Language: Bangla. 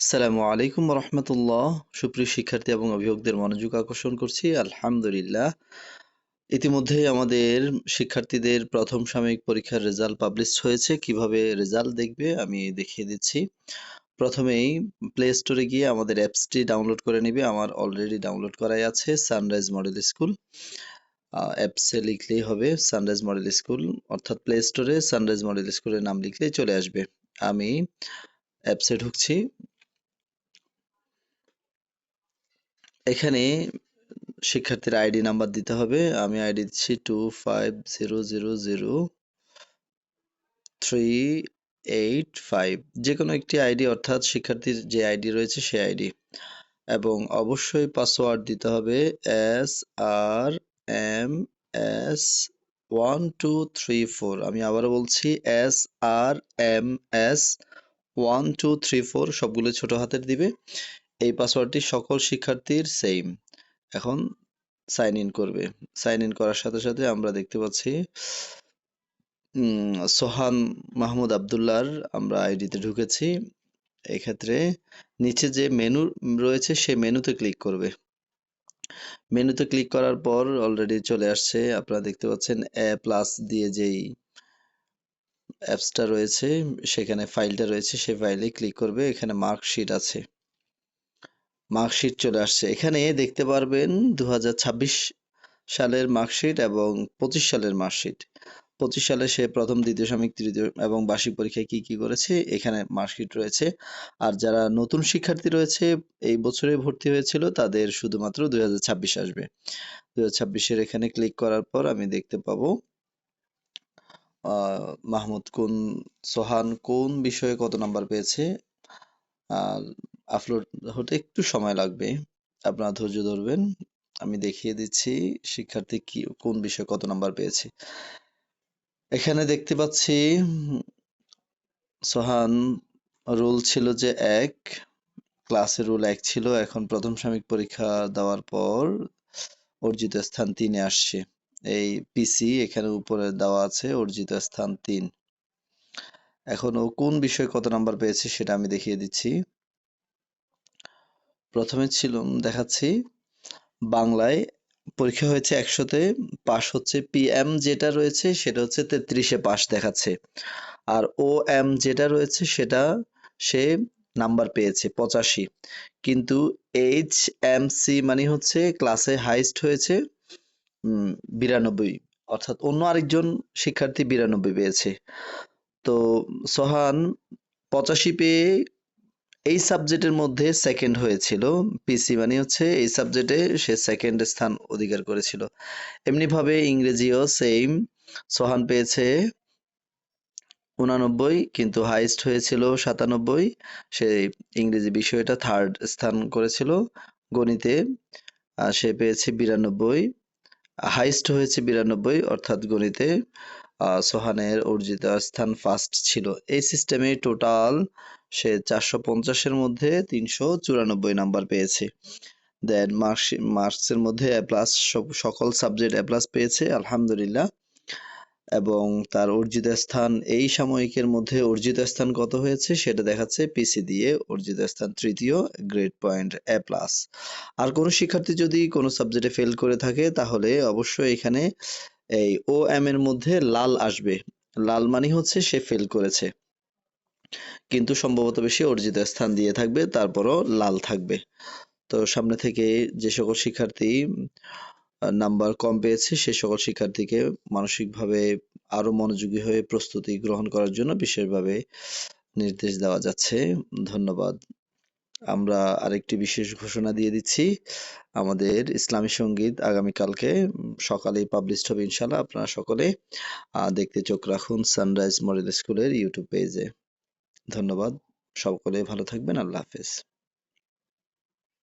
আসসালামু আলাইকুম রহমতুল্লাহ। সুপ্রিয় শিক্ষার্থী এবং অভিভাবকদের মনোযোগ আকর্ষণ করছি। আলহামদুলিল্লাহ, ইতিমধ্যেই আমাদের শিক্ষার্থীদের প্রথম সাময়িক পরীক্ষার রেজাল্ট পাবলিশ হয়েছে। কিভাবে রেজাল্ট দেখবে আমি দেখিয়ে দিচ্ছি। প্রথমেই প্লে স্টোরে গিয়ে আমাদের অ্যাপসটি ডাউনলোড করে নিবে। আমার অলরেডি ডাউনলোড করাই আছে, সানরাইজ মডেল স্কুল। অ্যাপসে লিখলেই হবে সানরাইজ মডেল স্কুল, অর্থাৎ প্লে স্টোরে সানরাইজ মডেল স্কুলের নাম লিখলেই চলে আসবে। আমি অ্যাপসে ঢুকছি। এখানে শিক্ষার্থীর আইডি নাম্বার দিতে হবে। আমি আইডি দিচ্ছি 25000385। যে কোনো একটি আইডি, অর্থাৎ শিক্ষার্থীর যে আইডি রয়েছে সেই আইডি, এবং অবশ্যই পাসওয়ার্ড দিতে হবে SRMS1234। আমি আবারও বলছি SRMS1234, সবগুলো ছোট হাতের দিবে। এই পাসওয়ার্ডটি সকল শিক্ষার্থীর সেম। এখন সাইন ইন করবে। সাইন ইন করার সাথে সাথে আমরা দেখতে পাচ্ছি সোহান মাহমুদ আবদুল্লাহর আমরা আইডিতে ঢুকেছি। এক্ষেত্রে নিচে যে মেনু রয়েছে সেই মেনুতে ক্লিক করবে। মেনুতে ক্লিক করার পর অলরেডি চলে আসছে, আপনারা দেখতে পাচ্ছেন এ প্লাস দিয়ে যেই অ্যাপসটা রয়েছে সেখানে ফাইলটা রয়েছে, সেই ফাইলে ক্লিক করবে। এখানে মার্কশিট আছে, মার্কশিট চলে আসছে। এখানে দেখতে পারবেন 2026 সালের মার্কশিট এবং 25 সালের মার্কশিট। 25 সালে সে প্রথম, দ্বিতীয় সাময়িক, তৃতীয় এবং বার্ষিক পরীক্ষায় কি কি করেছে এখানে মার্কশিট রয়েছে। আর যারা নতুন শিক্ষার্থী রয়েছে, এই বছরে ভর্তি হয়েছিল, তাদের শুধুমাত্র 2026 আসবে। 2026-এর এখানে ক্লিক করার পর আমি দেখতে পাবো মাহমুদ সোহান কোন বিষয়ে কত নাম্বার পেয়েছে। আপলোড হতে একটু সময় লাগবে, আপনারা ধৈর্য ধরবেন। আমি দেখিয়ে দিচ্ছি শিক্ষার্থী কোন বিষয়ে কত নাম্বার পেয়েছে। এখানে দেখতে পাচ্ছি সোহান রোল ছিল যে 1, ক্লাসের রোল 1 ছিল। এখন প্রথম সাময়িক পরীক্ষা দেওয়ার পর অর্জিত স্থান 3-এ আসছে। এই পিসি এখানে উপরে দেওয়া আছে, অর্জিত স্থান 3। এখন ও কোন বিষয়ে কত নাম্বার পেয়েছে সেটা আমি দেখিয়ে দিচ্ছি। প্রথমে দেখাচ্ছি বাংলায় পরীক্ষা হয়েছে 100-তে, পাস হচ্ছে পিএম যেটা রয়েছে সেটা হচ্ছে 33-এ পাস দেখাচ্ছে। আর ও এম যেটা রয়েছে সেটা সে নাম্বার পেয়েছে 85। কিন্তু এইচ এম সি মানে হচ্ছে ক্লাসে হাইস্ট হয়েছে 92, অর্থাৎ অন্য আরেকজন শিক্ষার্থী 92 পেয়েছে। তো সোহান 85 পেয়ে এই সাবজেক্টের মধ্যে সেকেন্ড হয়েছিল। পিসি মানে হচ্ছে এই সাবজেক্টে সে সেকেন্ড স্থান অধিকার করেছিল। এমনিভাবে ইংরেজিও সেম, সোহান পেয়েছে 89 কিন্তু হাইস্ট হয়েছিল 97। সে ইংরেজি বিষয়টা থার্ড স্থান করেছিল। গণিতে সে পেয়েছে 92, হাইস্ট হয়েছে 92, অর্থাৎ গণিতে সোহানের অর্জিত স্থান ফার্স্ট ছিল। এই সিস্টেমে টোটাল সে 450-এর মধ্যে 394 নাম্বার পেয়েছে। দেন মার্কসের মধ্যে এ প্লাস, সকল সাবজেক্ট এ প্লাস পেয়েছে আলহামদুলিল্লাহ। এবং তার অর্জিত স্থান এই সাময়িকের মধ্যে অর্জিত স্থান কত হয়েছে সেটা দেখাচ্ছে পিসি দিয়ে। অর্জিত স্থান তৃতীয়, গ্রেড পয়েন্ট এ প্লাস। আর কোনো শিক্ষার্থী যদি কোনো সাবজেক্টে ফেল করে থাকে তাহলে অবশ্যই এখানে এই ও এম এর মধ্যে লাল আসবে। লাল মানে হচ্ছে সে ফেল করেছে, কিন্তু সম্ভবত বেশি অর্জিত স্থান দিয়ে থাকবে, তারপরও লাল থাকবে। তো সামনে থেকে যে সকল শিক্ষার্থী নাম্বার কম পেয়েছে সে সকল শিক্ষার্থীকে মানসিকভাবে আরো মনোযোগী হয়ে প্রস্তুতি গ্রহণ করার জন্য বিশেষভাবে নির্দেশ দেওয়া যাচ্ছে। ধন্যবাদ। আমরা আরেকটি বিশেষ ঘোষণা দিয়ে দিচ্ছি, আমাদের ইসলামী সঙ্গীত আগামীকালকে সকালেই পাবলিশড হবে ইনশাল্লাহ। আপনারা সকলে দেখতে চোখ রাখুন সানরাইজ মডেল স্কুলের ইউটিউব পেজে। ধন্যবাদ, সকলে ভালো থাকবেন। আল্লাহ হাফেজ।